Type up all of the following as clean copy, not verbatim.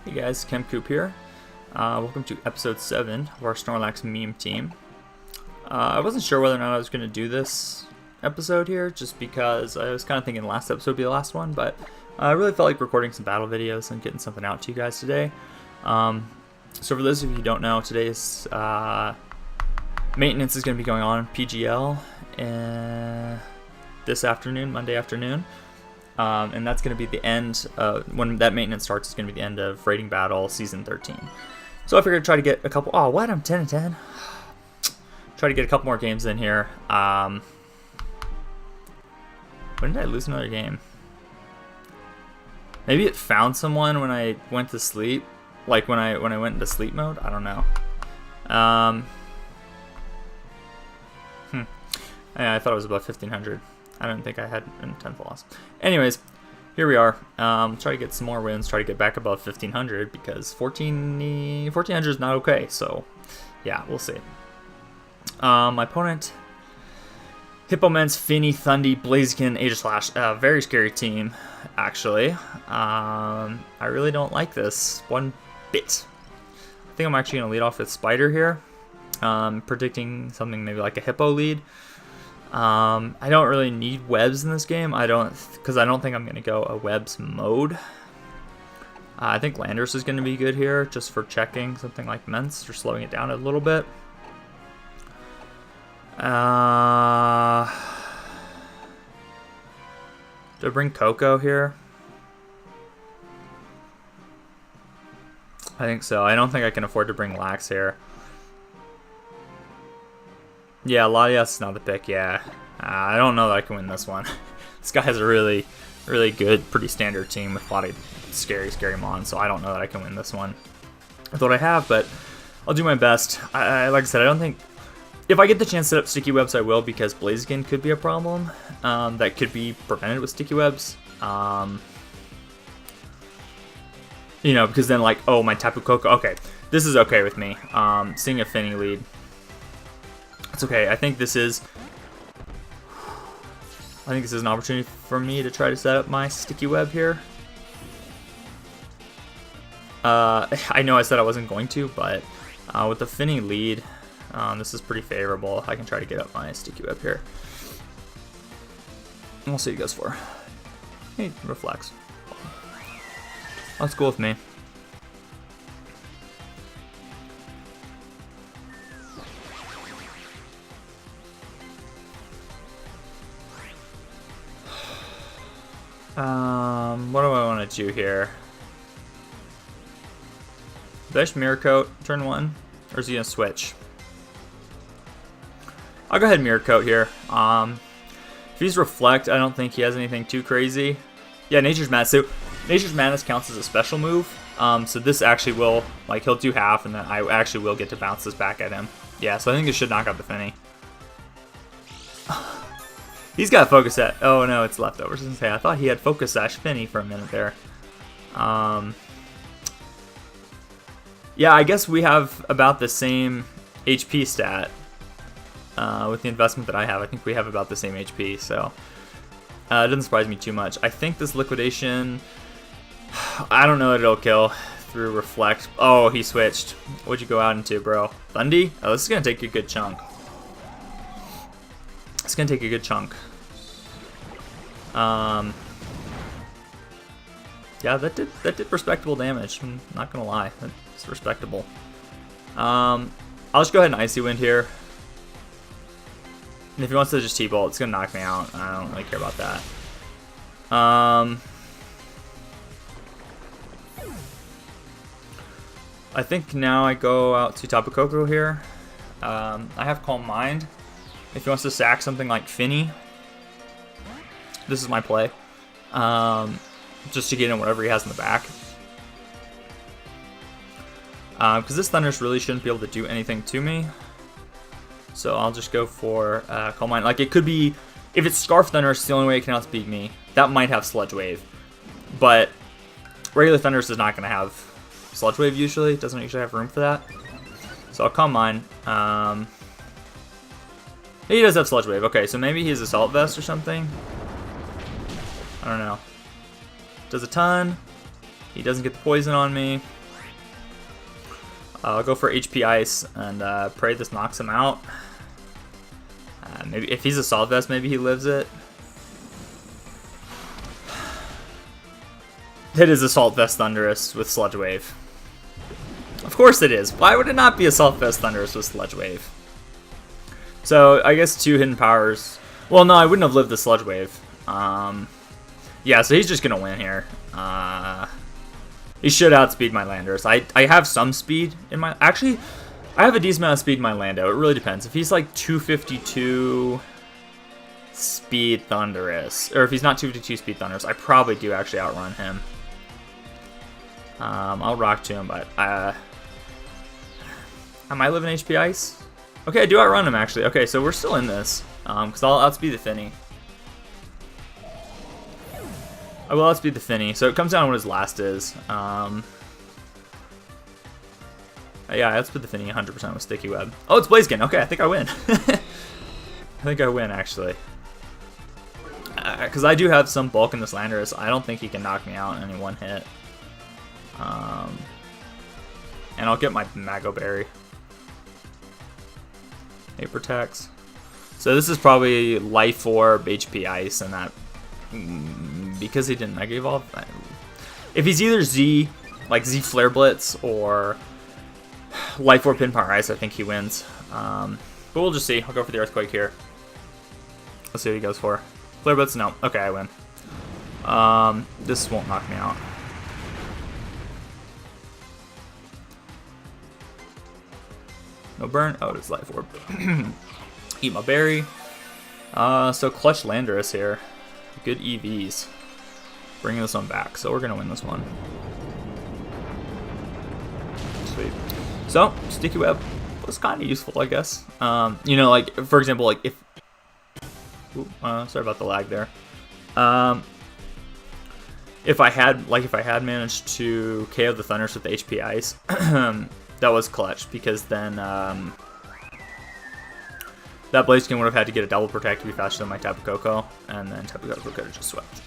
Hey guys, Coop here. Welcome to episode 7 of our Snorlax meme team. I wasn't sure whether or not I was going to do this episode here, just because I was kind of thinking the last episode would be the last one, but I really felt like recording some battle videos and getting something out to you guys today. So for those of you who don't know, today's maintenance is going to be going on in PGL this afternoon, Monday afternoon. And that's going to be the end, when that maintenance starts, it's going to be the end of Raiding Battle Season 13. So I figured I'd try to get a couple, I'm 10 and 10. Try to get a couple more games in here. When did I lose another game? Maybe it found someone when I went to sleep, like when I went into sleep mode, I don't know. Yeah, I thought it was above 1500. I don't think I had a 10th loss. Anyways, here we are. Try to get some more wins. Try to get back above 1500 because 1400 is not okay. So, yeah, we'll see. My opponent, Hippomens, Finny, Thundy, Blaziken, Aegislash. Very scary team, actually. I really don't like this one bit. I think I'm actually going to lead off with Spider here. Predicting something maybe like a Hippo lead. I don't really need webs in this game. Because I don't think I'm going to go a webs mode. I think Landers is going to be good here, just for checking something like Mence, or slowing it down a little bit. Do I bring Coco here? I think so. I don't think I can afford to bring Lax here. Yeah, Latias is not the pick, yeah. I don't know that I can win this one. This guy has a really, really good, pretty standard team with a lot of scary mons, so I don't know that I can win this one with what I have, but I'll do my best. Like I said, I don't think... If I get the chance to set up sticky webs, I will, because Blaziken could be a problem that could be prevented with sticky webs. You know, because then, like, oh, my Tapu Koko... Okay, this is okay with me. Seeing a Finny lead. It's okay. I think this is an opportunity for me to try to set up my sticky web here. I know I said I wasn't going to, but with the Finny lead, this is pretty favorable. I can try to get up my sticky web here. And we'll see what he goes for. Hey, reflects. That's cool with me. What do I want to do here? Dash Mirror Coat, turn 1, or is he gonna switch? I'll go ahead and Mirror Coat here. If he's Reflect, I don't think he has anything too crazy. Yeah, Nature's Madness. So Nature's Madness counts as a special move. So this actually will, like, he'll do half, and then I actually will get to bounce this back at him. Yeah, so I think it should knock out the Finny. He's got Focus Sash. Oh no, it's leftovers. I was gonna say, I thought he had Focus Sash Finny for a minute there. Yeah, I guess we have about the same HP stat with the investment that I have. I think we have about the same HP, so it doesn't surprise me too much. I think this Liquidation, I don't know that it'll kill through Reflect. Oh, he switched. What'd you go out into, bro? Thundy? Oh, this is gonna take a good chunk. It's gonna take a good chunk. Yeah, that did respectable damage. I'm not gonna lie, that's respectable. I'll just go ahead and Icy Wind here. And if he wants to just T-Bolt, it's gonna knock me out. I don't really care about that. I think now I go out to Tapu Koko here. I have Calm Mind. If he wants to sack something like Finny, this is my play. Just to get in whatever he has in the back. Because this Thundurus really shouldn't be able to do anything to me. So I'll just go for Calm Mind. Like, it could be, if it's Scarf Thundurus, it's the only way it can outspeed me. That might have Sludge Wave. But regular Thundurus is not going to have Sludge Wave usually. It doesn't usually have room for that. So I'll Calm Mind. He does have Sludge Wave. Okay, so maybe he has Assault Vest or something. I don't know. Does a ton. He doesn't get the poison on me. I'll go for HP Ice and pray this knocks him out. Maybe if he's Assault Vest, maybe he lives it. It is Assault Vest Thunderous with Sludge Wave. Of course it is. Why would it not be Assault Vest Thunderous with Sludge Wave? So I guess 2 hidden powers. Well, no, I wouldn't have lived the Sludge Wave. Yeah, so he's just gonna win here. He should outspeed my Landorus. I have some speed in my... Actually, I have a decent amount of speed in my Lando. It really depends. If he's like 252 speed Thunderous, or if he's not 252 speed Thunderous, I probably do actually outrun him. I'll Rock to him, but I might live in HP Ice. Okay, I do outrun him actually. Okay, so we're still in this, because I'll outspeed the Finny. I will outspeed the Finny, so it comes down to what his last is. Yeah, I outspeed the Finny 100% with Sticky Web. Oh, it's Blaziken. Okay, I think I win. I think I win, actually. Because I do have some bulk in this Landorus. I don't think he can knock me out in any one hit. And I'll get my Mago Berry. 8 protects. So this is probably Life Orb, HP Ice, and that... because he didn't Mega Evolve. If he's either Z, like Z Flare Blitz, or Life Orb Pin Power Ice, I think he wins. But we'll just see. I'll go for the Earthquake here. Let's see what he goes for. Flare Blitz? No. Okay, I win. This won't knock me out. No burn. Oh, it's Life Orb. Eat my berry. So clutch Landorus here. Good EVs. Bringing this one back. So we're going to win this one. Sweet. So, Sticky Web was kind of useful, I guess. You know, like, for example, like, if... Ooh, sorry about the lag there. If I had managed to KO the Thunders with the HP Ice, that was clutch, because then, that Blaziken would have had to get a double protect to be faster than my Tapu Koko, and then Tapu Koko could have just swept.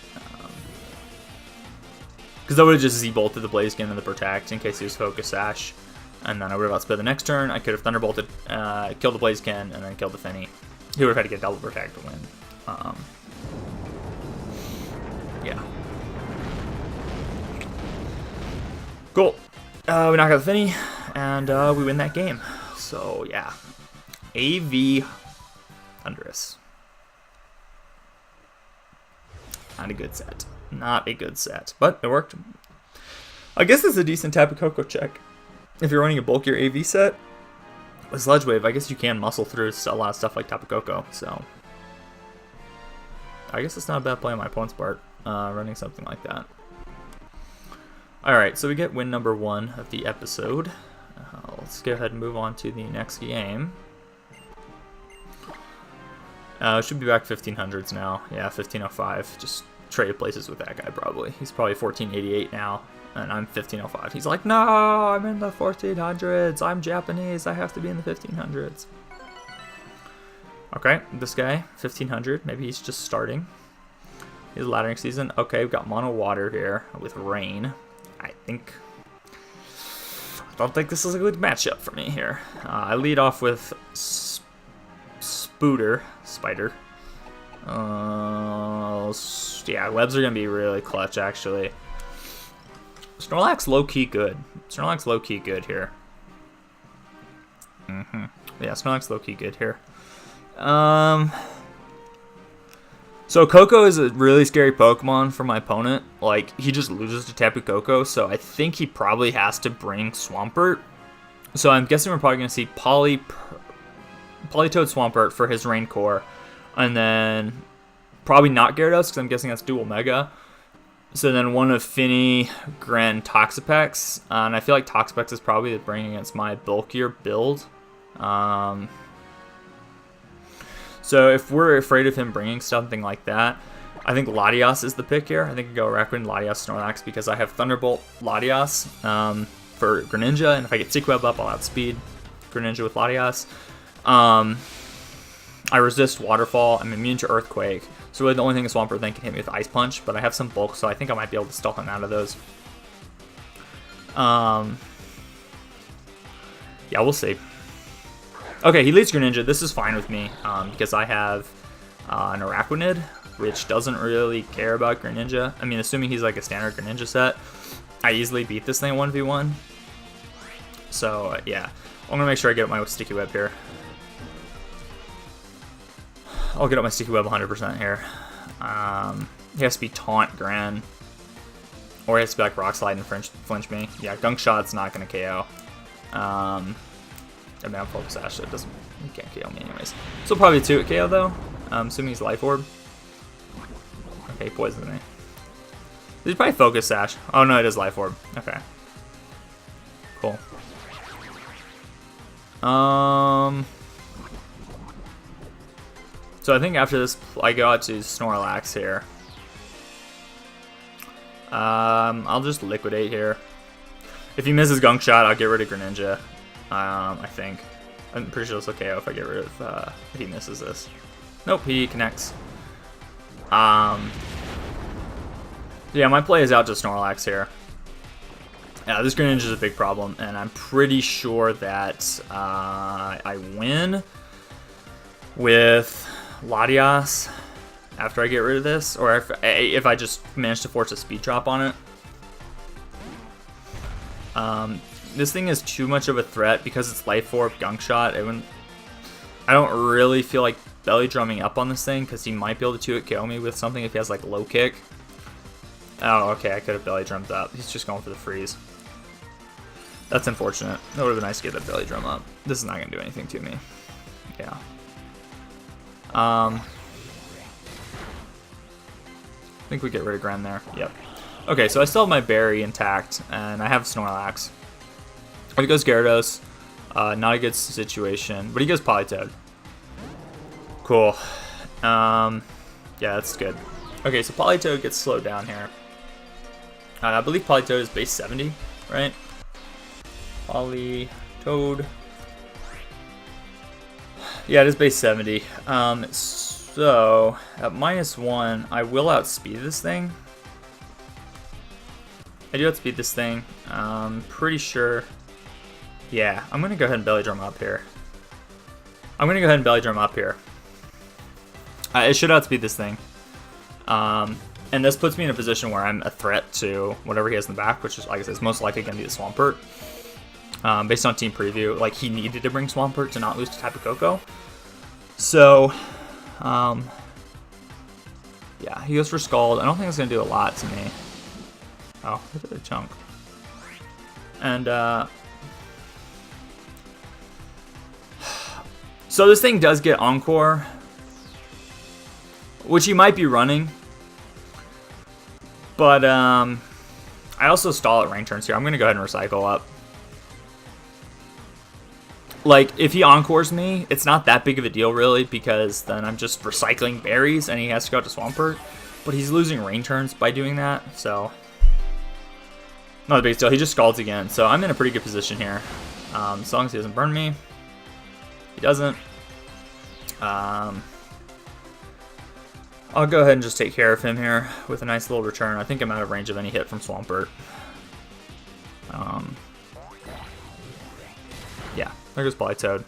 Because I would have just Z-bolted the Blaziken and the protect in case he was Focus Sash, and then I would have outsped the next turn. I could have Thunderbolted, killed the Blaziken, and then killed the Finny. He would have had to get double protect to win. Yeah. Cool. We knock out the Finny, and we win that game. So, yeah. AV Thunderous. Not a good set. Not a good set. But it worked. I guess it's a decent Tapu Koko check. If you're running a bulkier AV set, with Sludge Wave, I guess you can muscle through a lot of stuff like Tapu Koko. So, I guess it's not a bad play on my opponent's part, running something like that. Alright, so we get win number 1 of the episode. Let's go ahead and move on to the next game. Should be back 1500s now. Yeah, 1505. Just trade places with that guy probably. He's probably 1488 now, and I'm 1505. He's like, no, I'm in the 1400s. I'm Japanese. I have to be in the 1500s. Okay, this guy, 1500. Maybe he's just starting his laddering season. Okay, we've got Mono Water here with Rain. I don't think this is a good matchup for me here. I lead off with Spider. Yeah, webs are gonna be really clutch actually. Snorlax low-key good. Snorlax low-key good here. Yeah, Snorlax low-key good here. So Koko is a really scary Pokemon for my opponent. Like, he just loses to Tapu Koko, so I think he probably has to bring Swampert. So I'm guessing we're probably going to see Politoed Swampert for his Rain Core. And then probably not Gyarados, because I'm guessing that's dual Mega. So then one of Finny, Gren, Toxapex. And I feel like Toxapex is probably the bring against my bulkier build. So if we're afraid of him bringing something like that, I think Latias is the pick here. I think I go Raccoon, Latias, Snorlax, because I have Thunderbolt, Latias for Greninja, and if I get Sticky Web up, I'll outspeed Greninja with Latias. I resist Waterfall. I'm immune to Earthquake. So really the only thing is Swampert then can hit me with Ice Punch, but I have some bulk, so I think I might be able to stall him out of those. Yeah, we'll see. Okay, he leads Greninja. This is fine with me because I have an Araquanid, which doesn't really care about Greninja. I mean, assuming he's like a standard Greninja set, I easily beat this thing 1v1. So, yeah. I'm going to make sure I get up my Sticky Web here. I'll get up my Sticky Web 100% here. He has to be Taunt Gran. Or he has to be like Rock Slide and flinch me. Yeah, Gunk Shot's not going to KO. I mean, I'm Focus Sash, so he can't KO me anyways. So probably 2 at KO though. Assuming he's Life Orb. Okay, poisoned me. He's probably Focus Sash. Oh no, it is Life Orb. Okay. Cool. So I think after this, I go out to Snorlax here. I'll just liquidate here. If he misses Gunk Shot, I'll get rid of Greninja. I think. I'm pretty sure this will KO if I get rid of, if he misses this. Nope, he connects. Yeah, my play is out to Snorlax here. Yeah, this Greninja is a big problem, and I'm pretty sure that I win with Latias after I get rid of this, or if I just manage to force a speed drop on it. This thing is too much of a threat because it's Life Orb, Gunk Shot. I don't really feel like belly drumming up on this thing because he might be able to 2-hit KO me with something if he has like low kick. Oh, okay, I could have belly drummed up. He's just going for the freeze. That's unfortunate. That would have been nice to get that belly drum up. This is not going to do anything to me. Yeah. I think we get rid of Gren there. Yep. Okay, so I still have my berry intact, and I have Snorlax. But he goes Gyarados. Not a good situation, but he goes Politoed. Cool. Yeah, that's good. Okay, so Politoed gets slowed down here. I believe Politoed is base 70, right? Politoed. Yeah, it is base 70. So, at -1, I will outspeed this thing. I do outspeed this thing. Pretty sure. Yeah, I'm going to go ahead and belly drum up here. It should outspeed this thing. And this puts me in a position where I'm a threat to whatever he has in the back, which is, like I said, is most likely going to be the Swampert. Based on team preview, like, he needed to bring Swampert to not lose to Tapu Koko. So, yeah, he goes for Scald. I don't think it's going to do a lot to me. Oh, look at the chunk. And, so this thing does get Encore, which he might be running. But, I also stall at rank turns here. I'm going to go ahead and recycle up. Like, if he Encores me, it's not that big of a deal, really, because then I'm just recycling berries, and he has to go to Swampert. But he's losing rain turns by doing that, so not a big deal. He just Scalds again, so I'm in a pretty good position here. As long as he doesn't burn me. He doesn't. I'll go ahead and just take care of him here with a nice little return. I think I'm out of range of any hit from Swampert. Yeah, there goes Politoed.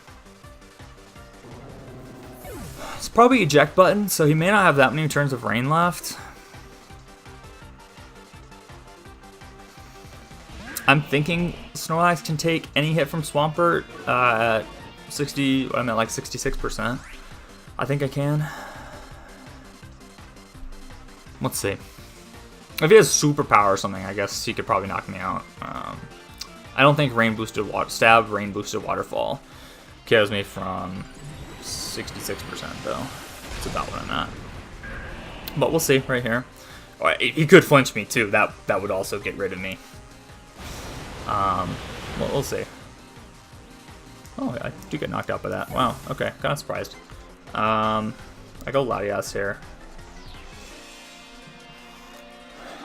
It's probably eject button, so he may not have that many turns of rain left. I'm thinking Snorlax can take any hit from Swampert at 60, I meant like 66%. I think I can. Let's see. If he has superpower or something, I guess he could probably knock me out. I don't think rain boosted waterfall kills me from 66% though. That's about what I'm at. But we'll see right here. Oh, he could flinch me too. That would also get rid of me. Well, we'll see. Oh, I do get knocked out by that. Wow. Okay, kind of surprised. I go Latias here.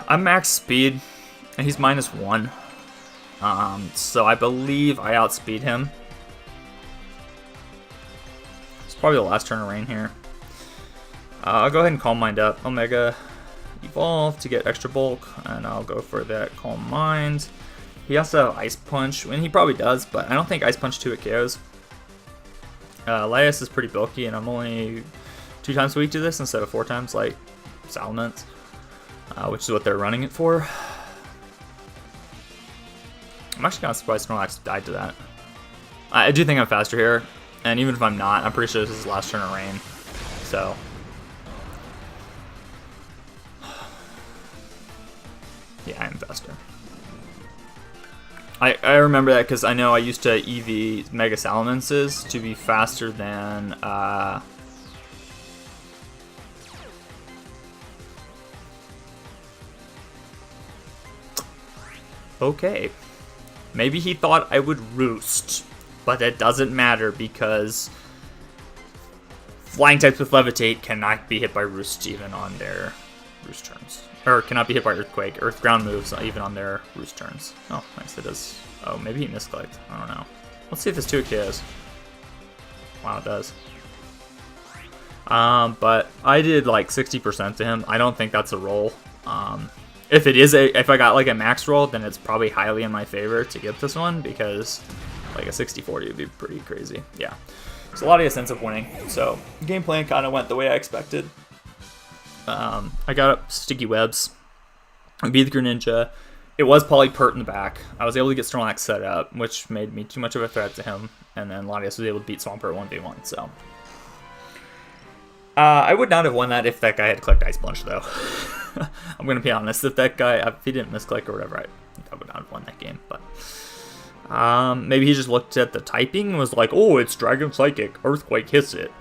I'm max speed, and he's -1. So I believe I outspeed him. It's probably the last turn of rain here. I'll go ahead and Calm Mind up. Omega Evolve to get extra bulk, and I'll go for that Calm Mind. He has to have Ice Punch, and he probably does, but I don't think Ice Punch 2 it KOs. Laius is pretty bulky, and I'm only 2 times weak to this instead of 4 times like Salamence, which is what they're running it for. I'm actually kind of surprised Snorlax died to that. I do think I'm faster here, and even if I'm not, I'm pretty sure this is his last turn of rain. So, yeah, I'm faster. I remember that because I know I used to EV Mega Salamences to be faster than okay. Maybe he thought I would roost, but that doesn't matter because flying types with Levitate cannot be hit by roost even on their roost turns. Or cannot be hit by Earthquake. Earth ground moves even on their roost turns. Oh, nice, it does. Oh, maybe he misclicked. I don't know. Let's see if this 2 kills. Wow, it does. But I did like 60% to him. I don't think that's a roll. If it is if I got like a max roll, then it's probably highly in my favor to get this one because like a 60-40 would be pretty crazy. Yeah. So Latias ends up winning. So game plan kind of went the way I expected. I got up Sticky Webs. I beat the Greninja. It was Polypert in the back. I was able to get Snorlax set up, which made me too much of a threat to him. And then Latias was able to beat Swampert 1v1. So I would not have won that if that guy had clicked Ice Punch, though. I'm going to be honest. If that guy, if he didn't misclick or whatever, I would not have won that game. But maybe he just looked at the typing and was like, oh, it's Dragon Psychic. Earthquake hits it.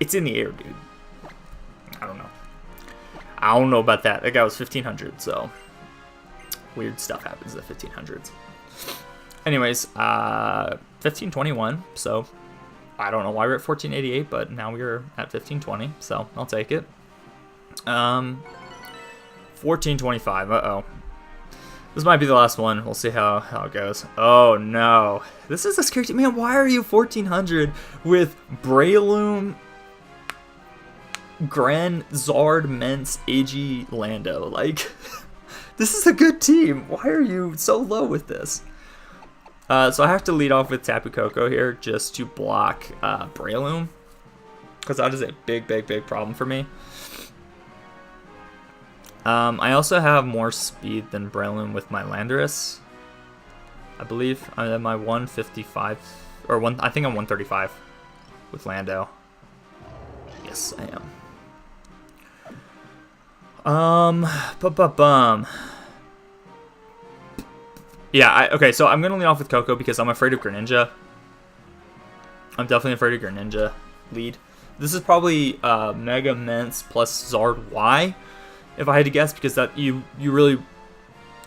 It's in the air, dude. I don't know. I don't know about that. That guy was 1500, so weird stuff happens at 1500s. Anyways, 1521, so I don't know why we're at 1488, but now we're at 1520, so I'll take it. 1425, uh-oh. This might be the last one. We'll see how it goes. Oh, no. This is a scary team. Man, why are you 1400 with Breloom, Gren, Zard, Mence, AG, Lando? Like, this is a good team. Why are you so low with this? So I have to lead off with Tapu Koko here just to block Breloom, because that is a big problem for me. I also have more speed than Breloom with my Landorus. I believe I'm at my 155 or I think I'm 135 with Lando. Yes, I am. Yeah, okay, so I'm going to lead off with Koko because I'm afraid of Greninja. I'm definitely afraid of Greninja lead. This is probably Mega Mence plus Zard Y, if I had to guess, because that you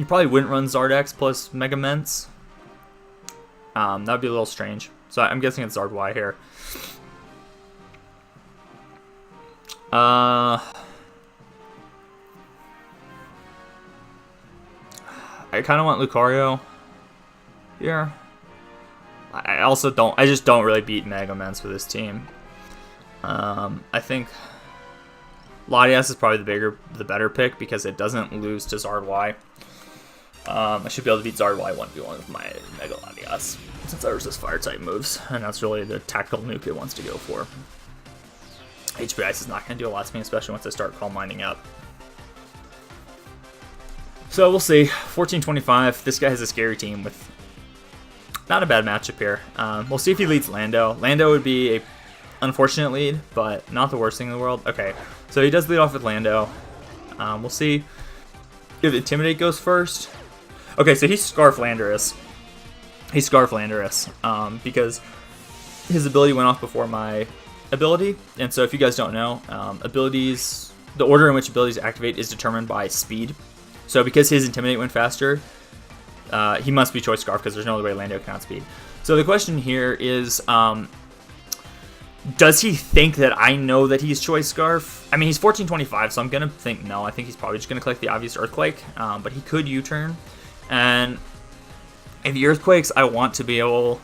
probably wouldn't run Zard X plus Mega Mence. That would be a little strange. So I'm guessing it's Zard Y here. I kind of want Lucario here. I just don't really beat Mega Mence with this team. I think Latias is probably the better pick because it doesn't lose to Zard Y. I should be able to beat Zard Y 1v1 with my Mega Latias since I resist fire type moves, and that's really the tactical nuke it wants to go for. HP Ice is not going to do a lot to me, especially once I start Calm Minding up. So we'll see. 1425. This guy has a scary team with not a bad matchup here. We'll see if he leads Lando. Lando would be a unfortunate lead, but not the worst thing in the world. Okay, so he does lead off with Lando. We'll see if Intimidate goes first. Okay, so he's Scarf Landorus. He's Scarf Landorus because his ability went off before my ability. And so if you guys don't know, abilities, the order in which abilities activate is determined by speed. So because his Intimidate went faster, he must be Choice Scarf because there's no other way Lando can outspeed. So the question here is, does he think that I know that he's Choice Scarf? I mean, he's 1425, so I'm going to think no. I think he's probably just going to collect the obvious Earthquake, but he could U-turn. And if he Earthquakes, I want to be able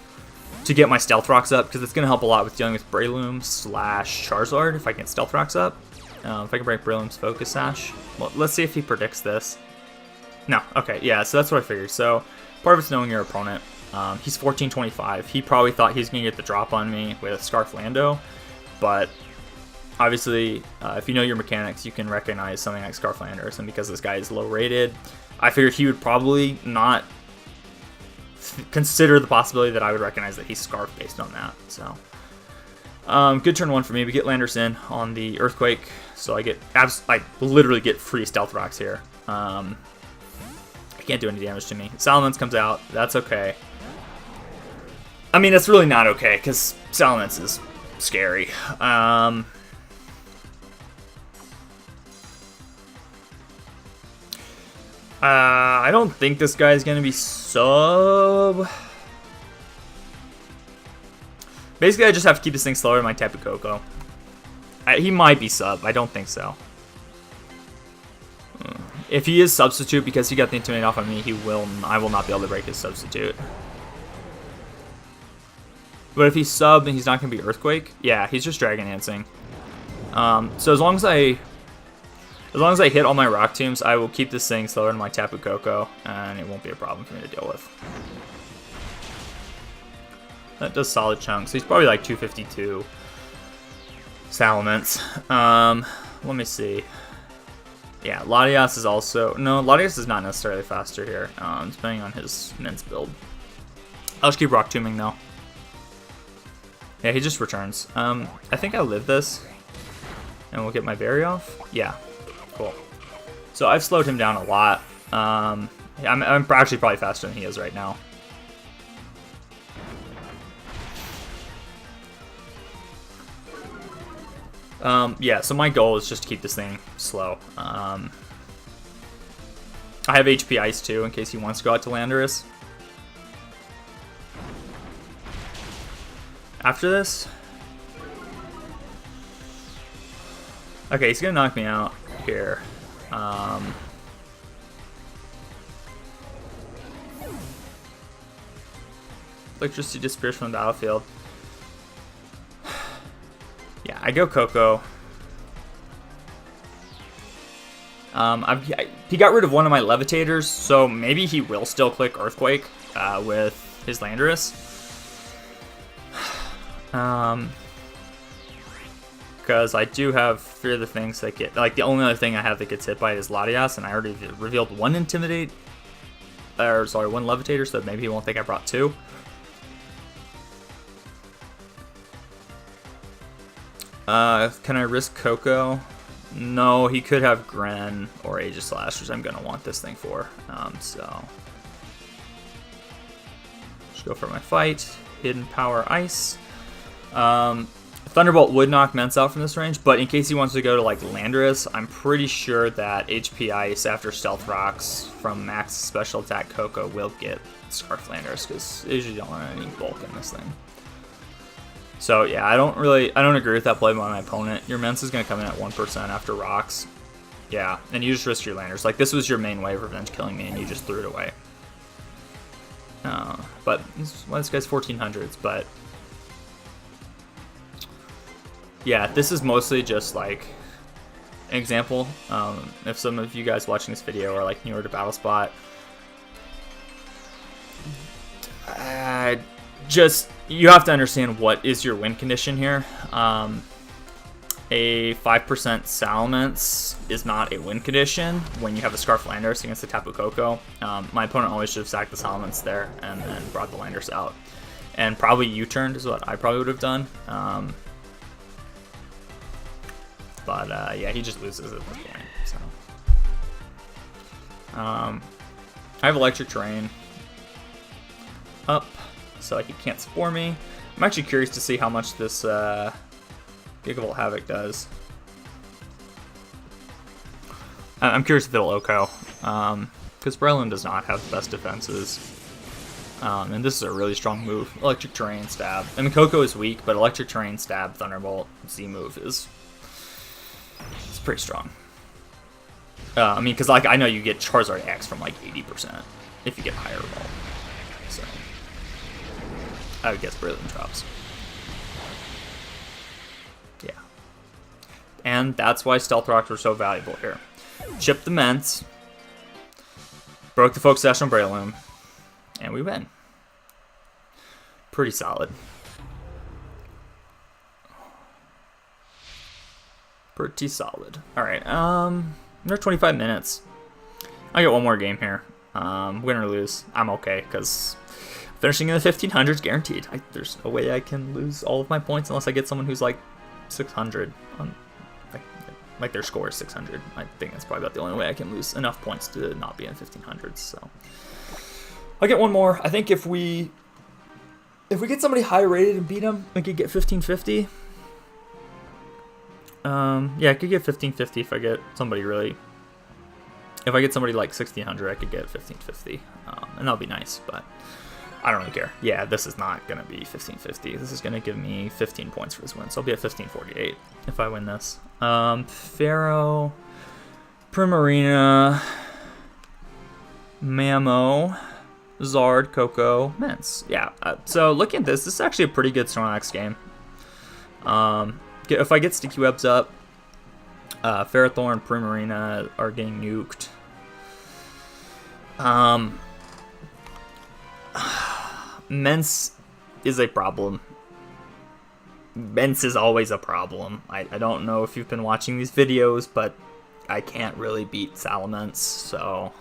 to get my Stealth Rocks up because it's going to help a lot with dealing with Breloom / Charizard if I can Stealth Rocks up. If I can break Breloom's Focus Sash. Well, let's see if he predicts this. No, okay, yeah, so that's what I figured. So Part of it's knowing your opponent. He's 1425. He probably thought he was going to get the drop on me with Scarf Lando, but obviously, if you know your mechanics, you can recognize something like Scarf Landers, and because this guy is low rated, I figured he would probably not consider the possibility that I would recognize that he's Scarf based on that. So, good turn 1 for me. We get Landers in on the Earthquake, so I literally get free Stealth Rocks here. Can't do any damage to me. Salamence comes out. That's okay. I mean, it's really not okay, because Salamence is scary. I don't think this guy is going to be sub. Basically, I just have to keep this thing slower than my Tapu Koko. He might be sub. I don't think so. If he is substitute because he got the Intimidate off on me, I will not be able to break his substitute. But if he's sub and he's not going to be Earthquake, yeah, he's just Dragon Dancing. So as long as I hit all my Rock Tombs, I will keep this thing slower than my Tapu Koko, and it won't be a problem for me to deal with. That does solid chunks. So he's probably like 252 Salamence. Let me see. Yeah, Latias is also... No, Latias is not necessarily faster here, depending on his Mince build. I'll just keep Rock Tombing, though. Yeah, he just returns. I think I live this, and we'll get my berry off. Yeah, cool. So I've slowed him down a lot. I'm actually probably faster than he is right now. Yeah, so my goal is just to keep this thing slow. I have HP Ice too, in case he wants to go out to Landorus. After this... Okay, he's gonna knock me out here. Electricity disappears from the battlefield. Yeah, I go Koko. He got rid of one of my Levitators, so maybe he will still click Earthquake with his Landorus. Because I do have 3 other things that get... Like, the only other thing I have that gets hit by it is Latias, and I already revealed 1 Intimidate. Or, sorry, 1 Levitator, so maybe he won't think I brought 2. Can I risk Koko? No, he could have Gren or Aegislash, which I'm going to want this thing for. So, just go for my fight. Hidden Power Ice. Thunderbolt would knock Mence out from this range, but in case he wants to go to like Landorus, I'm pretty sure that HP Ice after Stealth Rocks from max special attack Koko will get Scarf Landorus, because I usually don't want any bulk in this thing. So yeah, I don't agree with that play by my opponent. Your Mence is going to come in at 1% after Rocks. Yeah, and you just risk your Landers. Like, this was your main way of revenge killing me, and you just threw it away. But this guy's 1400s, but... Yeah, this is mostly just, like, an example. If some of you guys watching this video are, like, newer to BattleSpot, you have to understand what is your win condition here. A 5% Salamence is not a win condition when you have a Scarf Landers against the Tapu Koko. My opponent always should have sacked the Salamence there and then brought the Landers out. And probably U-turned is what I probably would have done. But yeah, he just loses at this point. So I have Electric Terrain up, so he can't Spore me. I'm actually curious to see how much this Gigavolt Havoc does. I'm curious if it'll OHKO, because Breloom does not have the best defenses. And this is a really strong move. Electric Terrain, Stab. I mean, Koko is weak, but Electric Terrain, Stab, Thunderbolt, Z move is... It's pretty strong. I mean, because like I know you get Charizard X from like 80% if you get higher roll. So I would guess Breloom drops. Yeah. And that's why Stealth Rocks were so valuable here. Chip the Mence. Broke the Focus Sash on Breloom. And we win. Pretty solid. Pretty solid. Alright, we're 25 minutes. I get one more game here. Win or lose, I'm okay, because finishing in the 1500s guaranteed. There's no way I can lose all of my points unless I get someone who's like 600 on, like their score is 600. I think that's probably about the only way I can lose enough points to not be in 1500s. So I'll get one more. I think if we get somebody high rated and beat them, we could get 1550. Yeah, I could get 1550 if I get somebody really. If I get somebody like 1600, I could get 1550, and that'll be nice. But I don't really care. Yeah, this is not gonna be 1550. This is gonna give me 15 points for this win, so I'll be at 1548 if I win this. Pharaoh, Primarina, Mamo, Zard, Coco, Mence. Yeah. So looking at this is actually a pretty good Snorlax game. If I get Sticky Webs up, Ferrothorn, Primarina are getting nuked. Mence is a problem. Mence is always a problem. I don't know if you've been watching these videos, but I can't really beat Salamence, so...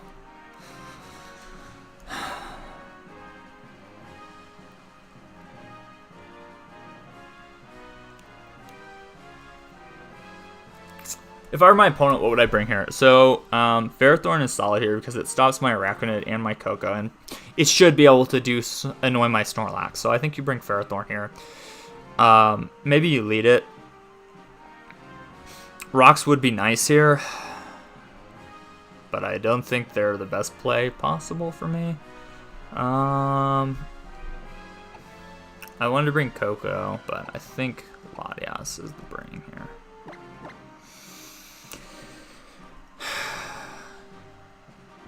If I were my opponent, what would I bring here? So, Ferrothorn is solid here because it stops my Araquanid and my Coco, and it should be able to annoy my Snorlax. So I think you bring Ferrothorn here. Maybe you lead it. Rocks would be nice here, but I don't think they're the best play possible for me. I wanted to bring Coco, but I think Latias is the bring here.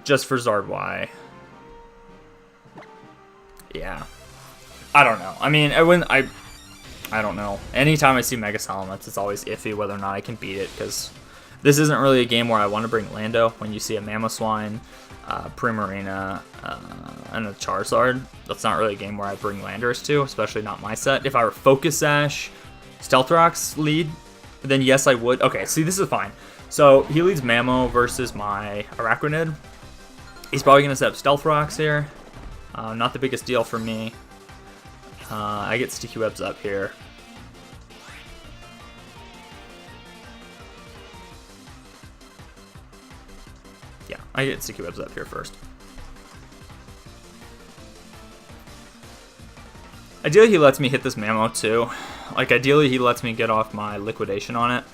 Just for Zard Y. Yeah. I don't know. I mean, I don't know. Anytime I see Mega Salamence, it's always iffy whether or not I can beat it, because this isn't really a game where I want to bring Lando. When you see a Mamoswine, Primarina, and a Charizard, that's not really a game where I bring Landorus to, especially not my set. If I were Focus Sash, Stealth Rock's lead, then yes, I would. Okay, see, this is fine. So he leads Mamo versus my Araquanid. He's probably going to set up Stealth Rocks here. Not the biggest deal for me. I get Sticky Webs up here. Yeah, I get Sticky Webs up here first. Ideally, he lets me hit this Mamo too. Like, ideally, he lets me get off my Liquidation on it.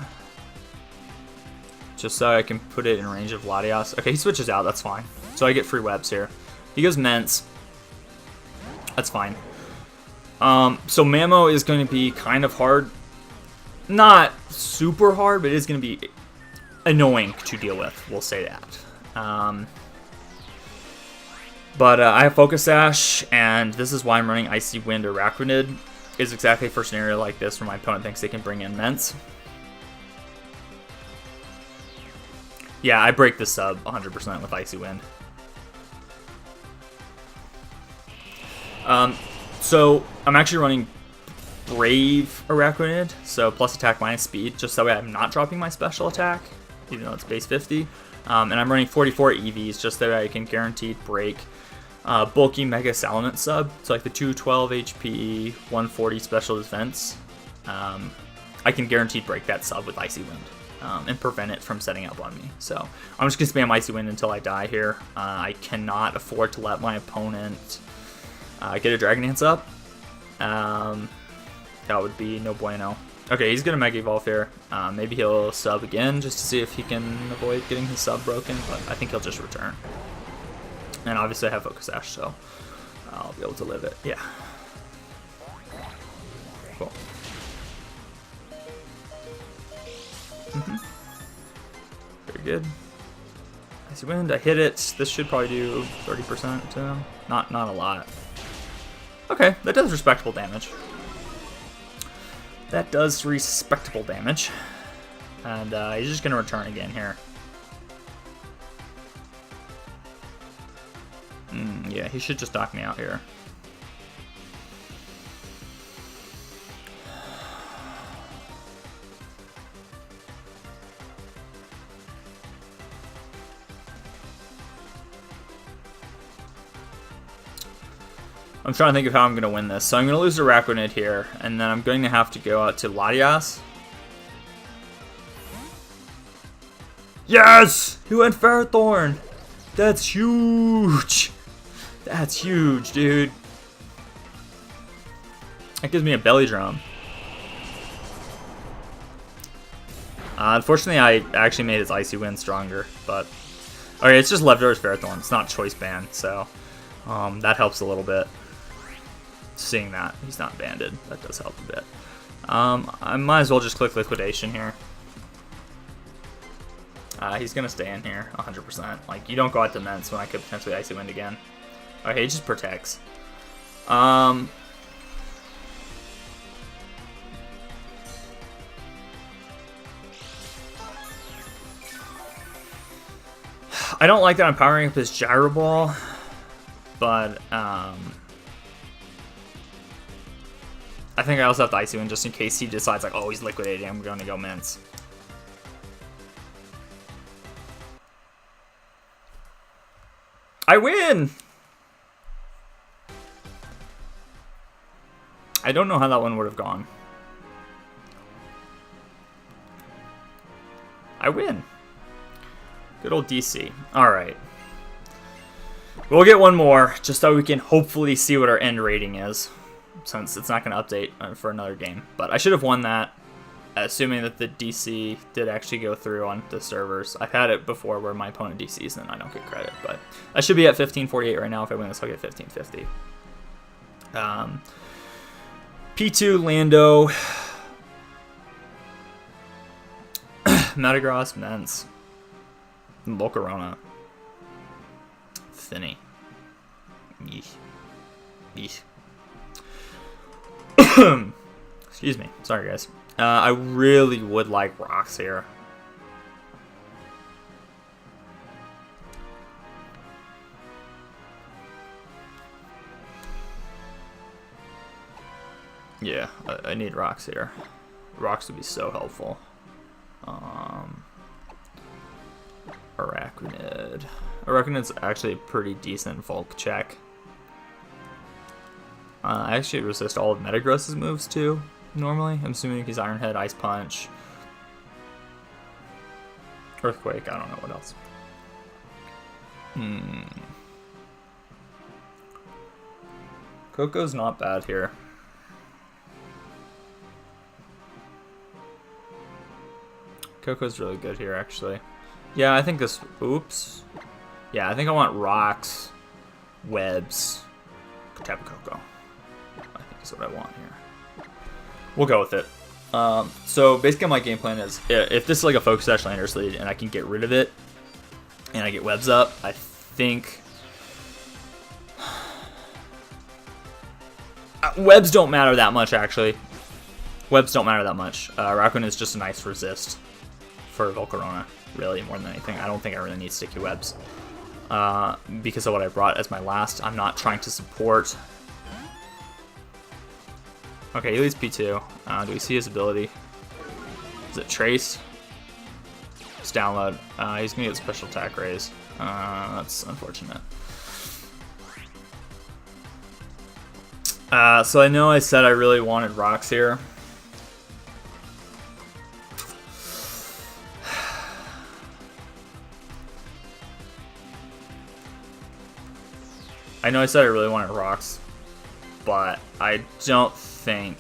Just so I can put it in range of Latias. Okay, he switches out, that's fine. So I get free webs here. He goes Mence. That's fine. So Mamo is going to be kind of hard. Not super hard, but it is going to be annoying to deal with. We'll say that. But I have Focus Sash, and this is why I'm running Icy Wind or Araquanid. Is exactly for a scenario like this where my opponent thinks they can bring in Mence. Yeah, I break the sub 100% with Icy Wind. So I'm actually running Brave Araquanid, so plus attack minus speed, just that way I'm not dropping my special attack, even though it's base 50. And I'm running 44 EVs, just that way I can guaranteed break bulky Mega Salamence sub, so like the 212 HP, 140 special defense. I can guaranteed break that sub with Icy Wind. And prevent it from setting up on me. So I'm just going to spam Icy Wind until I die here. I cannot afford to let my opponent get a Dragon Dance up. That would be no bueno. Okay, he's going to Mega Evolve here. Maybe he'll sub again just to see if he can avoid getting his sub broken, but I think he'll just return. And obviously I have Focus Sash, so I'll be able to live it. Yeah. Cool. Very good. Icy Wind, I hit it. This should probably do 30% to him. Not a lot. Okay, that does respectable damage. That does respectable damage. And he's just going to return again here. Yeah, he should just knock me out here. I'm trying to think of how I'm going to win this. So I'm going to lose to Rakunid here, and then I'm going to have to go out to Latias. Yes! He went Ferrothorn! That's huge! That's huge, dude. That gives me a belly drum. Unfortunately, I actually made his Icy Wind stronger, but... Okay, it's just leftovers Ferrothorn. It's not Choice Band, so... that helps a little bit. Seeing that he's not banded, that does help a bit. I might as well just click Liquidation here. He's gonna stay in here 100%. Like, you don't go out to Ments when I could potentially Icy Wind again. Okay, he just protects. I don't like that I'm powering up his Gyro Ball, but I think I also have to Icy Wind just in case he decides, like, oh, he's liquidating, I'm going to go Mints. I win! I don't know how that one would have gone. I win. Good old DC. Alright. We'll get one more, just so we can hopefully see what our end rating is, since it's not going to update for another game. But I should have won that, assuming that the DC did actually go through on the servers. I've had it before where my opponent DCs and I don't get credit, but I should be at 1548 right now. If I win this, I'll get 1550. P2, Lando, Metagross, Ments, Volcarona, Finny. Yeesh. Yeesh. Excuse me. Sorry, guys. I really would like rocks here. Yeah, I need rocks here. Rocks would be so helpful. Araquanid. Araquanid's actually a pretty decent Volk check. I actually resist all of Metagross's moves too, normally. I'm assuming he's Iron Head, Ice Punch, Earthquake, I don't know what else. Coco's not bad here. Coco's really good here, actually. Yeah, I think this... Oops. Yeah, I think I want rocks, webs, Tapu Koko. I think is what I want here. We'll go with it. So basically my game plan is, if this is like a Focus Sash Landers lead and I can get rid of it, and I get webs up, I think... webs don't matter that much, actually. Webs don't matter that much. Raccoon is just a nice resist for Volcarona, really, more than anything. I don't think I really need sticky webs. Because of what I brought as my last. I'm not trying to support. Okay, he leads P2. Do we see his ability? Is it Trace? It's download. He's going to get special attack raise. That's unfortunate. So I know I said I really wanted rocks here. I know I said I really wanted rocks, but I don't think...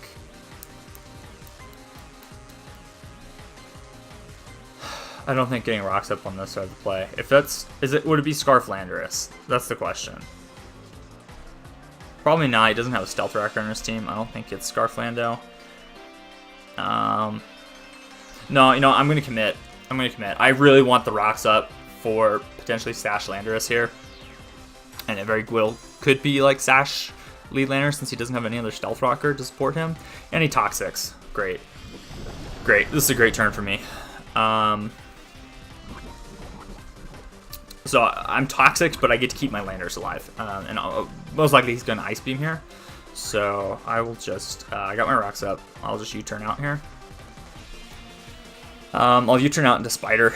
I don't think getting rocks up on this side of the play. If that's... would it be Scarf Landorus? That's the question. Probably not. He doesn't have a Stealth Rocker on his team. I don't think it's Scarf Lando. No, you know, I'm going to commit. I'm going to commit. I really want the rocks up for potentially Sash Landorus here. And it very well could be like Sash lead Landorus since he doesn't have any other Stealth Rocker to support him. And he Toxics. Great. Great. This is a great turn for me. So I'm toxic, but I get to keep my landers alive. And most likely he's going to Ice Beam here. So I will just, I got my rocks up. I'll just U-turn out here. I'll U-turn out into Spider.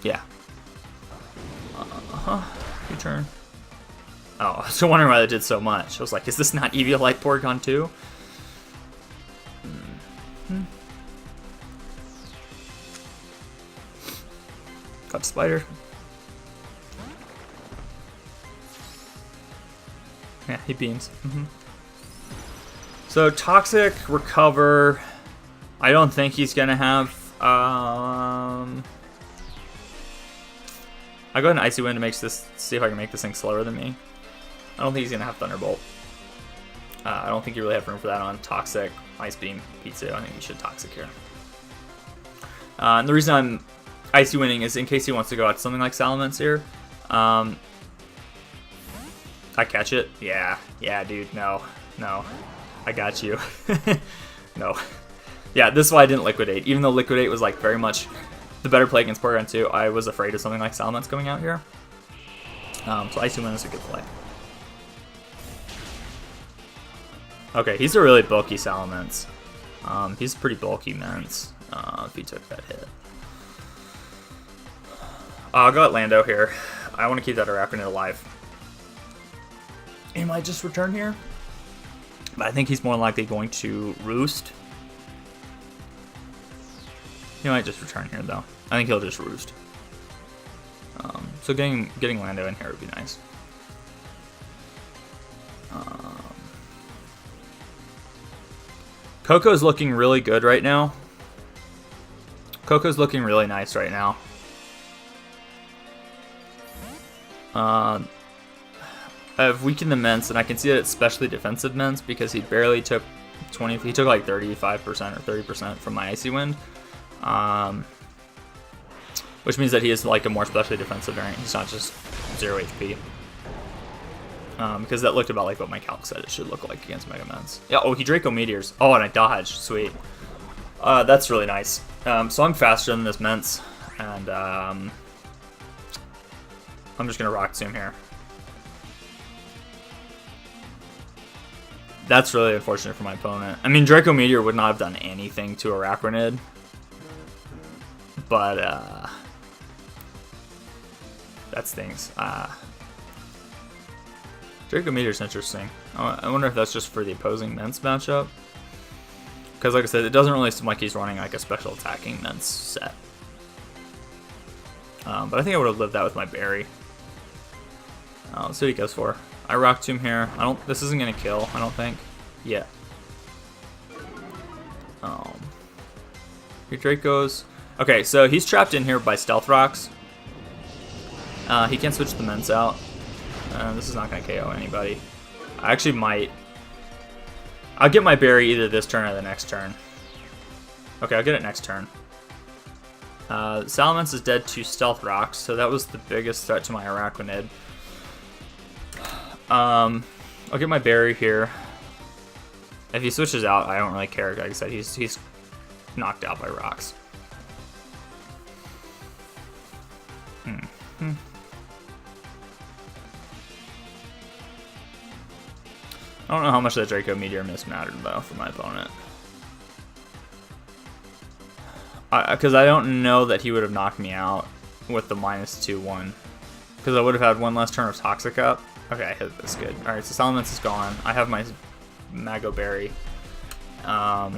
Yeah. U-turn. Oh, I was wondering why they did so much. I was like, is this not Eevee Light Porygon 2? Got Spider. Yeah, he beams. So Toxic, Recover. I don't think he's gonna have. I go ahead and Icy Wind to make this. See if I can make this thing slower than me. I don't think he's gonna have Thunderbolt. I don't think you really have room for that on Toxic, Ice Beam, Pizza. I think you should Toxic here. And the reason I'm Icy Winning is in case he wants to go out to something like Salamence. I catch it. Yeah, dude. No. I got you. No. Yeah, this is why I didn't Liquidate. Even though Liquidate was like very much the better play against Porygon 2, I was afraid of something like Salamence coming out here. So Icy Wind is a good play. Okay, he's a really bulky Salamence. He's pretty bulky Mence if he took that hit. I'll go at Lando here. I want to keep that Arachnid alive. He might just return here. But I think he's more likely going to Roost. He might just return here, though. I think he'll just Roost. So getting Lando in here would be nice. Coco's looking really good right now. Coco's looking really nice right now. I've weakened the Mence, and I can see that it's specially defensive Mence because he barely took 20. He took like 35% or 30% from my Icy Wind, which means that he is like a more specially defensive variant. He's not just 0 HP. Because that looked about like what my calc said it should look like against Mega Mence. Yeah. Oh, he Draco Meteors. Oh, and I dodged. Sweet. That's really nice. So I'm faster than this Mence, and I'm just gonna Rock Tomb here. That's really unfortunate for my opponent. I mean, Draco Meteor would not have done anything to Arachnid, but that stings. Draco Meteor's interesting. I wonder if that's just for the opposing Mence matchup. Because like I said, it doesn't really seem like he's running like a special attacking Mence set. But I think I would have lived that with my Berry. Let's see what he goes for. I Rock Tomb here. This isn't gonna kill, I don't think. Yeah. Your Draco's. Okay, so he's trapped in here by Stealth Rocks. He can't switch the Mence out. This is not gonna KO anybody. I actually might. I'll get my Berry either this turn or the next turn. Okay, I'll get it next turn. Salamence is dead to Stealth Rocks, so that was the biggest threat to my Arachnid. I'll get my Berry here. If he switches out, I don't really care. Like I said, he's knocked out by rocks. I don't know how much that Draco Meteor miss mattered though for my opponent. Because I don't know that he would have knocked me out with the -2/1. Because I would have had one less turn of Toxic up. Okay, I hit this good. Alright, so Salamence is gone. I have my Mago Berry. I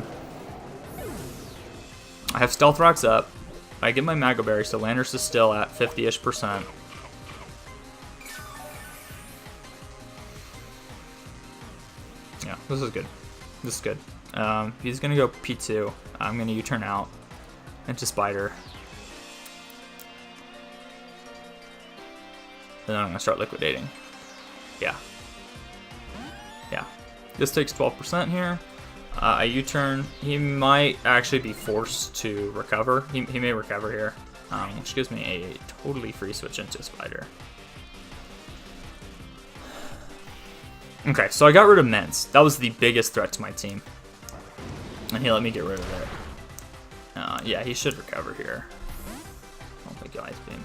have Stealth Rocks up. I get my Mago Berry, so Landorus is still at 50-ish%. Yeah, this is good. This is good. He's going to go P2. I'm going to U-turn out into Spider. And then I'm going to start liquidating. Yeah. Yeah. This takes 12% here. I U-turn. He might actually be forced to recover. He may recover here, which gives me a totally free switch into Spider. Okay, so I got rid of Mence. That was the biggest threat to my team. And he let me get rid of it. Yeah, he should recover here. I don't think Ice Beam.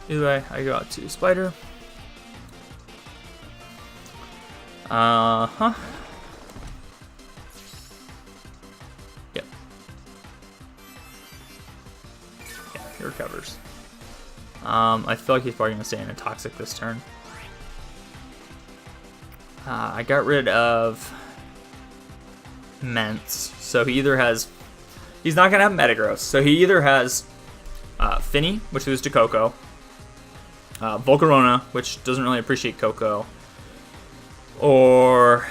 Either way, I go out to Spider. Yep. Yeah, he recovers. I feel like he's probably going to stay in a Toxic this turn. I got rid of Ments, so he either has... He's not going to have Metagross, so he either has Finny, which goes to Coco, Volcarona, which doesn't really appreciate Coco, or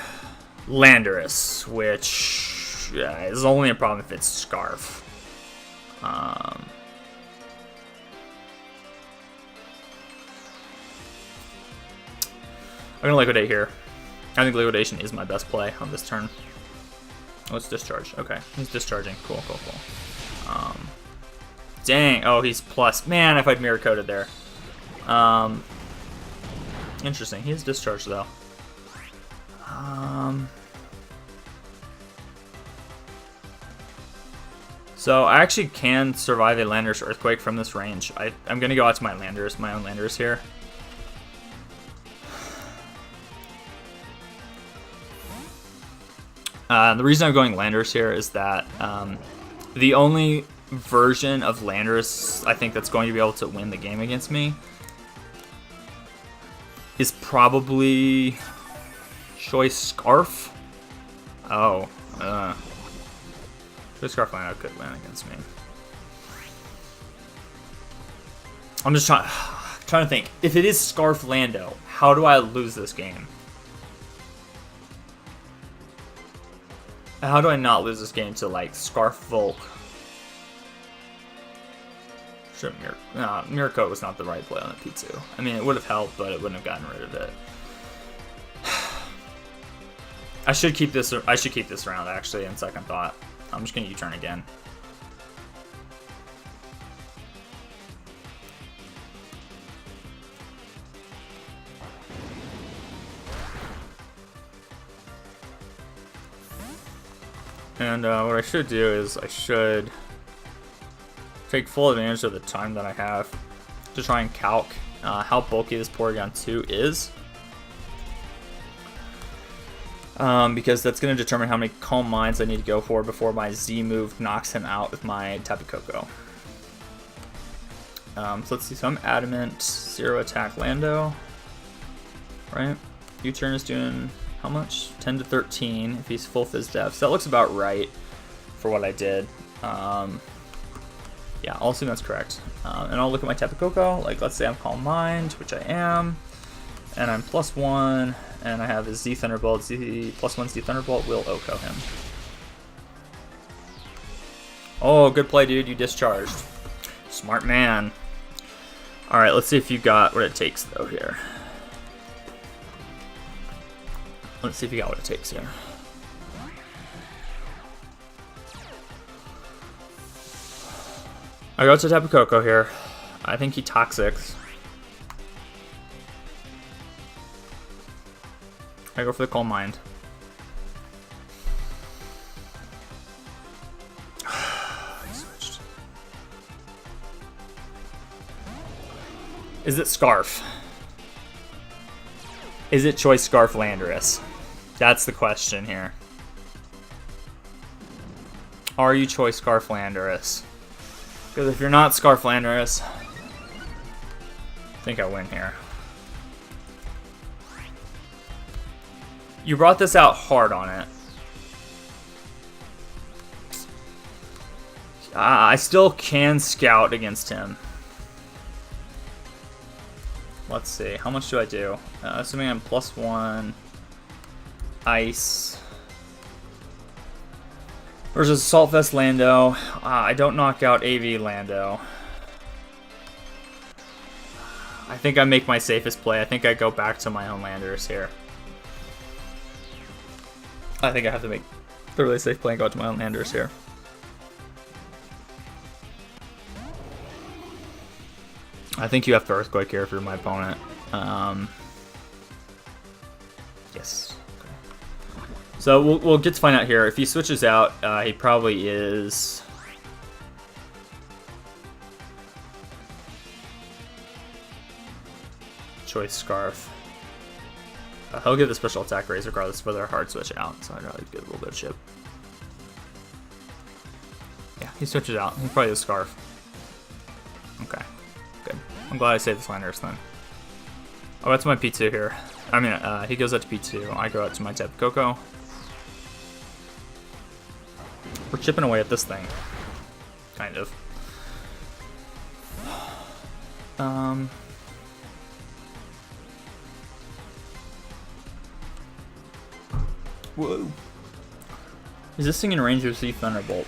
Landorus, which is only a problem if it's Scarf. I'm going to Liquidate here. I think Liquidation is my best play on this turn. Oh, it's Discharge. Okay, he's discharging. Cool, cool, cool. Dang. Oh, he's plus. Man, if I'd Mirror Coated there. Interesting. He is discharged, though. So I actually can survive a Landorus Earthquake from this range. I'm going to go out to my own Landorus here. The reason I'm going Landorus here is that the only version of Landorus I think that's going to be able to win the game against me is probably Choice Scarf. Oh, Choice Scarf line could win against me. I'm just trying to think. If it is Scarf Lando, how do I lose this game? How do I not lose this game to, like, Scarf Volk? Sure, Mirror Coat was not the right play on the P2. I mean, it would have helped, but it wouldn't have gotten rid of it. I should keep this round, actually, in second thought. I'm just going to U-turn again. And what I should do is I should take full advantage of the time that I have to try and calc how bulky this Porygon 2 is. Because that's going to determine how many Calm Minds I need to go for before my Z move knocks him out with my Tapu Koko. So let's see. So I'm Adamant, 0 attack Lando. Right? U-turn is doing... How much? 10 to 13 if he's full Fizz Def. So that looks about right for what I did. Yeah, I'll assume that's correct. And I'll look at my Tapu Koko. Like, let's say I'm Calm Mind, which I am. And I'm +1. And I have his Z Thunderbolt. +1 Z Thunderbolt will OHKO him. Oh, good play, dude. You discharged. Smart man. Alright, let's see if you got what it takes, though, here. Let's see if you got what it takes here. I go to Tapu Koko here. I think he Toxics. I go for the Calm Mind. He switched. Is it Scarf? Is it Choice Scarf Landorus? That's the question here. Are you Choice Scarf Landorus? Because if you're not Scarf Landorus, I think I win here. You brought this out hard on it. I still can scout against him. Let's see. How much do I do? Assuming I'm +1. Ice. Versus Assault Vest Lando. I don't knock out AV Lando. I think I make my safest play. I think I go back to my own Landorus here. I think I have to make the really safe play and go out to my own Landorus here. I think you have to Earthquake here if you're my opponent. Yes. Okay. So we'll get to find out here. If he switches out, he probably is... Choice Scarf. He'll get the special attack raise regardless of whether a hard switch out, so I'd rather get a little bit of chip. Yeah, he switches out. He probably has Scarf. Okay, good. I'm glad I saved this Landorus then. Oh, that's my P2 here. I mean, he goes out to P2. I go out to my Tapu Koko. We're chipping away at this thing. Kind of. Whoa. Is this thing in range of C Thunderbolt?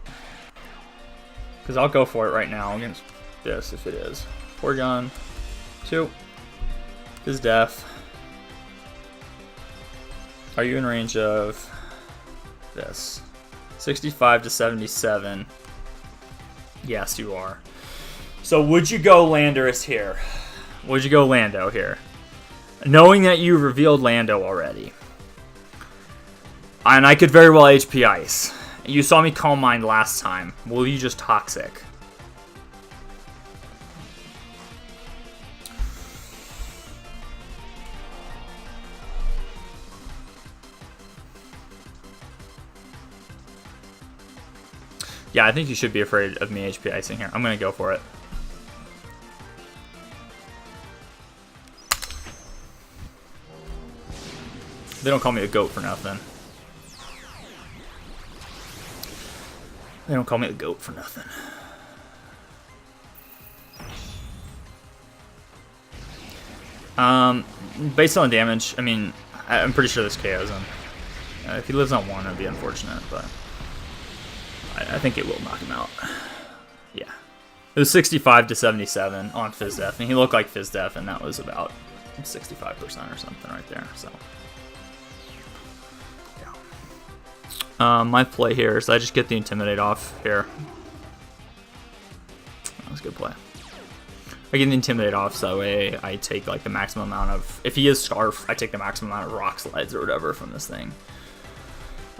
Because I'll go for it right now against this if it is. Porygon 2 is deaf. Are you in range of this? 65 to 77. Yes, you are. So would you go Landorus here? Would you go Lando here? Knowing that you revealed Lando already. And I could very well HP Ice. You saw me Calm Mind last time. Will you just Toxic? Yeah, I think you should be afraid of me HP Icing here. I'm going to go for it. They don't call me a goat for nothing. They don't call me the goat for nothing. Based on damage, I mean, I'm pretty sure this KOs him. If he lives on 1, it'd be unfortunate, but I think it will knock him out. Yeah. It was 65 to 77 on FizzDef, and he looked like FizzDef, and that was about 65% or something right there, so. My play here is I just get the Intimidate off here. That was a good play. I get the Intimidate off so that way I take like the maximum amount of... If he is Scarf, I take the maximum amount of Rock Slides or whatever from this thing.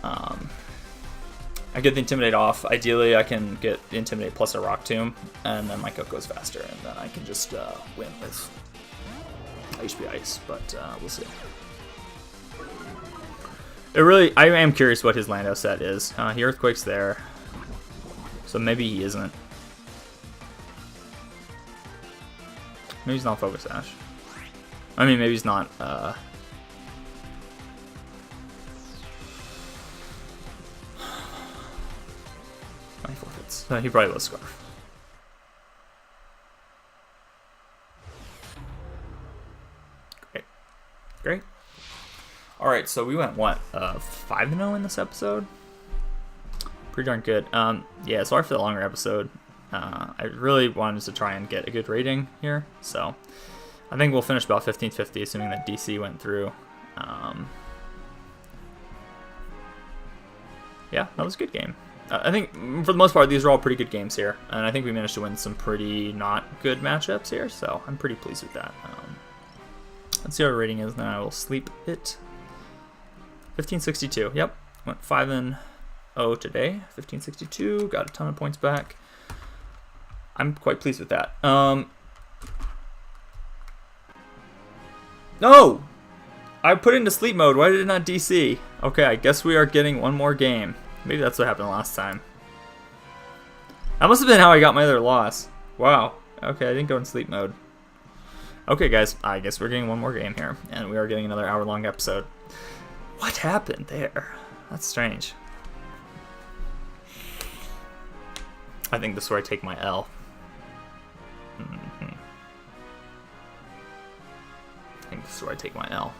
I get the Intimidate off. Ideally, I can get the Intimidate plus a Rock Tomb, and then my Coco's faster, and then I can just win with HP Ice, but we'll see. I am curious what his Lando set is. He Earthquake's there, so maybe he isn't. Maybe he's not Focus Sash. I mean, maybe he's not. He forfeits. He probably was Scarf. Great. Great. Alright, so we went, what, 5-0 in this episode? Pretty darn good. Yeah, sorry for the longer episode. I really wanted to try and get a good rating here, so I think we'll finish about 1550, assuming that DC went through. Yeah, that was a good game. I think, for the most part, these are all pretty good games here, and I think we managed to win some pretty not good matchups here, so I'm pretty pleased with that. Let's see what our rating is, then I will sleep it. 1562, yep, went 5-0 today. 1562, got a ton of points back. I'm quite pleased with that. No! I put it into sleep mode, why did it not DC? Okay, I guess we are getting one more game. Maybe that's what happened last time. That must have been how I got my other loss. Wow, okay, I didn't go in sleep mode. Okay guys, I guess we're getting one more game here, and we are getting another hour-long episode. What happened there? That's strange. I think this is where I take my L. I think this is where I take my L.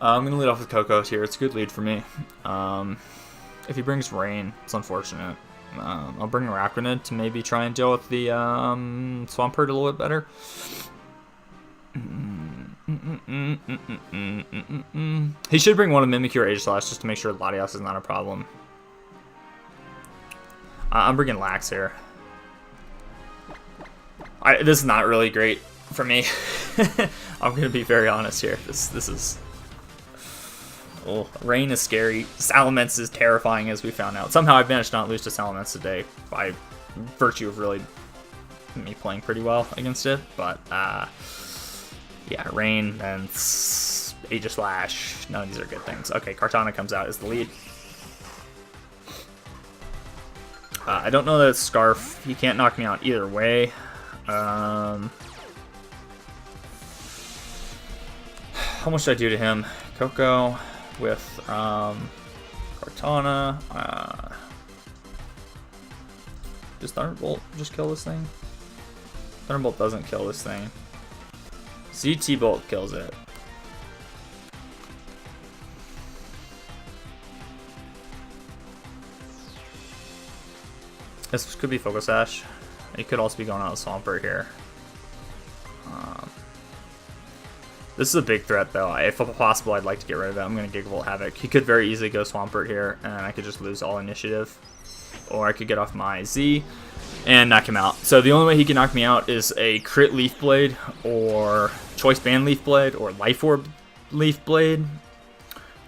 I'm going to lead off with Coco's here. It's a good lead for me. If he brings Rain, it's unfortunate. I'll bring Arachnid to maybe try and deal with the Swampert a little bit better. He should bring one of Mimikyu or Aegislash just to make sure Latias is not a problem. I'm bringing Lax here. This is not really great for me. I'm gonna be very honest here. This is. Oh, Rain is scary. Salamence is terrifying, as we found out. Somehow I've managed to not lose to Salamence today by virtue of really me playing pretty well against it. But yeah, Rain and Aegislash. None of these are good things. Okay, Kartana comes out as the lead. I don't know that it's Scarf. He can't knock me out either way. How much should I do to him? Coco with Kartana. Does Thunderbolt just kill this thing? Thunderbolt doesn't kill this thing. ZT Bolt kills it. This could be Focus Sash. He could also be going out with Swampert here. This is a big threat, though. If possible, I'd like to get rid of it. I'm going to Gigavolt Havoc. He could very easily go Swampert here, and I could just lose all initiative. Or I could get off my Z and knock him out. So the only way he can knock me out is a crit Leaf Blade, or Choice Band Leaf Blade, or Life Orb Leaf Blade.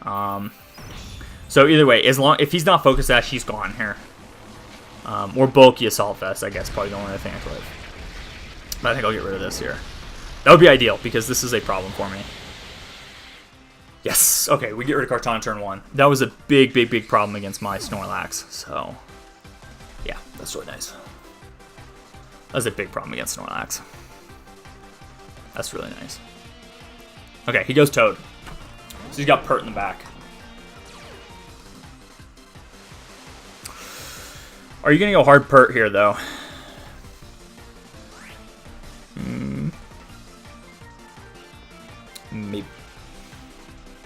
So either way, if he's not Focus Sash, he's gone here. Or Bulky Assault Vest, I guess, probably the only thing I could. But I think I'll get rid of this here. That would be ideal, because this is a problem for me. Yes! Okay, we get rid of Kartana turn 1. That was a big, big, big problem against my Snorlax, so... yeah, that's really nice. That was a big problem against Snorlax. That's really nice. Okay, he goes Toad. So he's got Pert in the back. Are you going to go hard Pert here, though?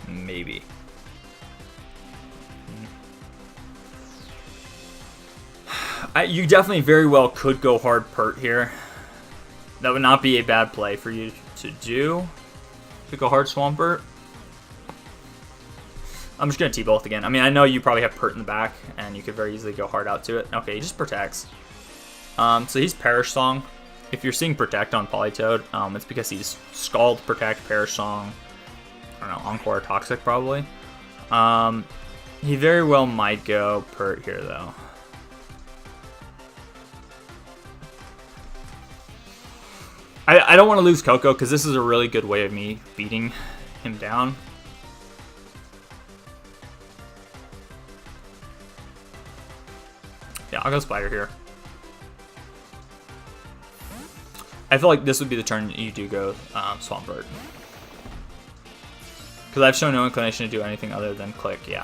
Maybe. You definitely very well could go hard Pert here. That would not be a bad play for you to do. To go hard Swampert. I'm just going to T-Bolt again. I mean, I know you probably have Pert in the back, and you could very easily go hard out to it. Okay, he just protects. So he's Perish Song. If you're seeing Protect on Politoed, it's because he's Scald, Protect, Perish Song, I don't know, Encore or Toxic probably. He very well might go Pert here, though. I don't want to lose Coco, because this is a really good way of me beating him down. Yeah, I'll go Spider here. I feel like this would be the turn you do go Swampert. Because I've shown no inclination to do anything other than click, yeah.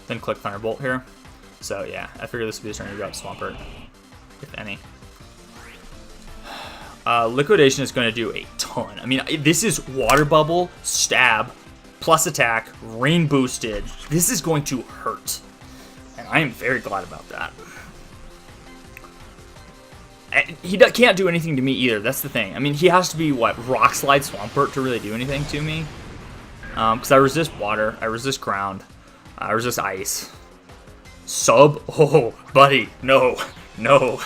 Then click Thunderbolt here. So yeah, I figure this would be the turn you go Swampert, if any. Liquidation is going to do a ton. I mean, this is Water Bubble, Stab, plus Attack, Rain Boosted. This is going to hurt. And I am very glad about that. He can't do anything to me either. That's the thing. I mean, he has to be, what, Rock Slide Swampert to really do anything to me. Because I resist Water. I resist Ground. I resist Ice. Sub? Oh, buddy. No. No.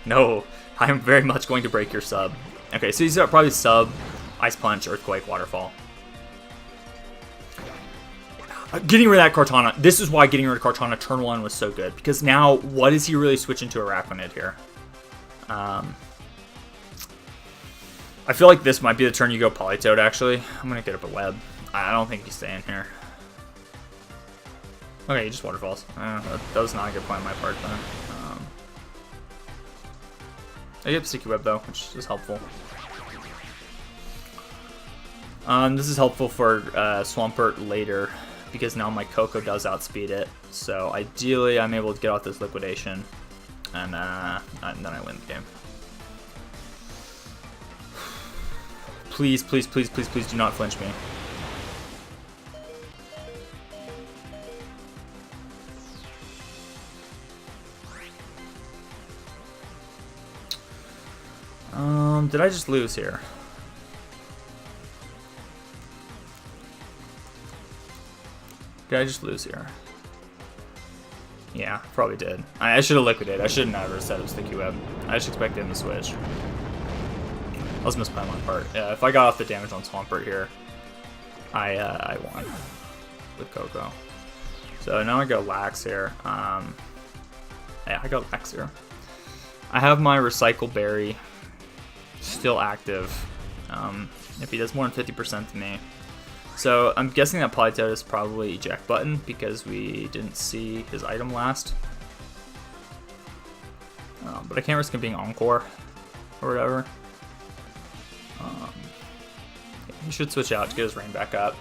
No. I am very much going to break your sub. Okay, so he's probably Sub, Ice Punch, Earthquake, Waterfall. Getting rid of that Kartana. This is why getting rid of Kartana turn 1 was so good. Because now, what is he really switching to Araquanid here? I feel like this might be the turn you go Politoed, actually. I'm going to get up a Web. I don't think he's staying here. Okay, he just Waterfalls. That was not a good point on my part, then. I get Sticky Web, though, which is helpful. This is helpful for Swampert later, because now my Coco does outspeed it. So ideally, I'm able to get off this Liquidation, and then I win the game. Please, please, please, please, please do not flinch me. Did I just lose here? Did I just lose here? Yeah, probably did. I should have liquidated. I should have never set up Sticky Web. I just expected him to switch. I was missed by one part. Yeah, if I got off the damage on Swampert here, I won with Coco. So now I go Lax here. Yeah, I go Lax here. I have my Recycle Berry still active. If he does more than 50% to me. So I'm guessing that Politoed is probably eject button because we didn't see his item last. But I can't risk him being Encore or whatever. He should switch out to get his rain back up.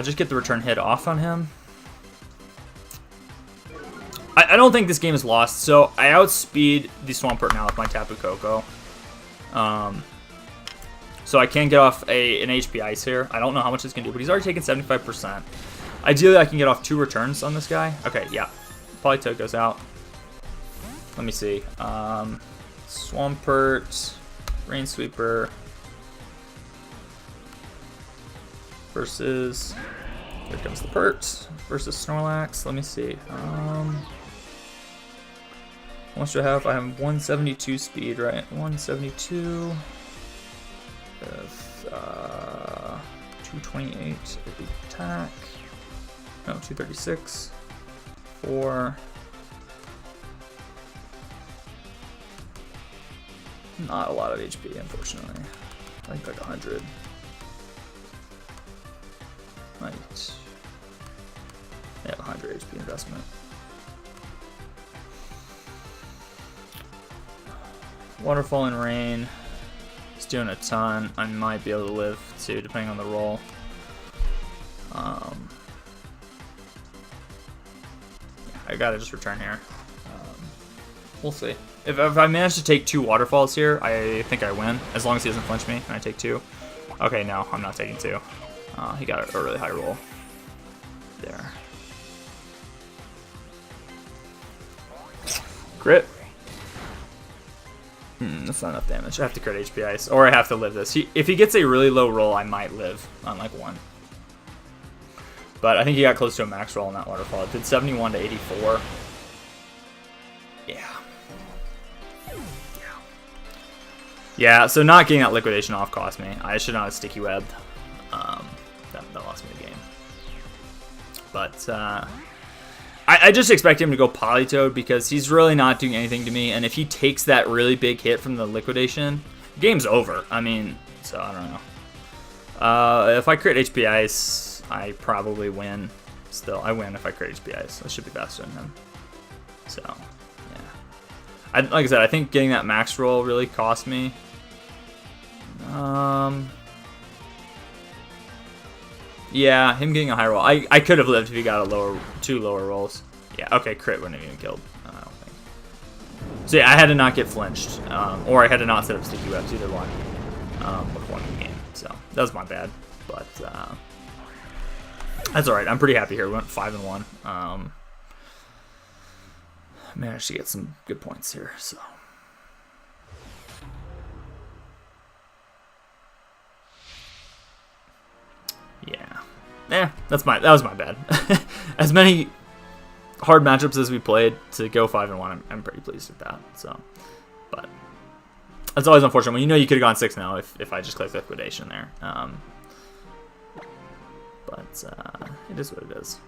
Just get the return hit off on him. I don't think this game is lost, so I outspeed the Swampert now with my Tapu Koko. So I can get off an HP Ice here. I don't know how much it's going to do, but he's already taken 75%. Ideally, I can get off 2 returns on this guy. Okay, yeah. Politoed goes out. Let me see. Swampert, Rain Sweeper versus... Here comes the Pert versus Snorlax. Let me see. What should I have? I have 172 speed, right? 172 with 228 attack. No, 236. 4. Not a lot of HP, unfortunately. I think like 100. Right. Yeah, 100 HP investment. Waterfall and Rain. It's doing a ton. I might be able to live too, depending on the roll. I gotta just return here. We'll see. If I manage to take 2 waterfalls here, I think I win. As long as he doesn't flinch me and I take 2. Okay, no, I'm not taking 2. He got a really high roll. There. Crit. That's not enough damage. I have to crit HP Ice, or I have to live this. If he gets a really low roll, I might live on like 1. But I think he got close to a max roll in that waterfall. It did 71 to 84. Yeah. Yeah, so not getting that liquidation off cost me. I should not have sticky webbed. That lost me the game. But I just expect him to go Politoed because he's really not doing anything to me. And if he takes that really big hit from the liquidation, game's over. I mean, so I don't know. If I crit HP Ice, I probably win. Still, I win if I crit HP Ice. I should be faster than him. So, yeah. Like I said, I think getting that max roll really cost me. Yeah, him getting a high roll. I could have lived if he got a 2 lower rolls. Yeah, okay, crit wouldn't have even killed. I don't think. So yeah, I had to not get flinched, or I had to not set up sticky webs, either one, before the game. So that was my bad, but that's all right. I'm pretty happy here. We went 5-1. Managed to get some good points here. So. Yeah, that was my bad. As many hard matchups as we played, to go 5-1, I'm pretty pleased with that. So, but it's always unfortunate when you know you could have gone 6-0 if I just clicked liquidation there. But it is what it is.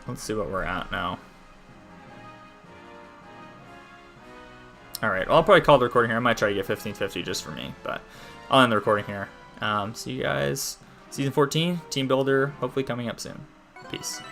Let's see what we're at now. All right, well, I'll probably call the recording here. I might try to get 1550 just for me, but I'll end the recording here. See you guys. Season 14, Team Builder, hopefully coming up soon. Peace.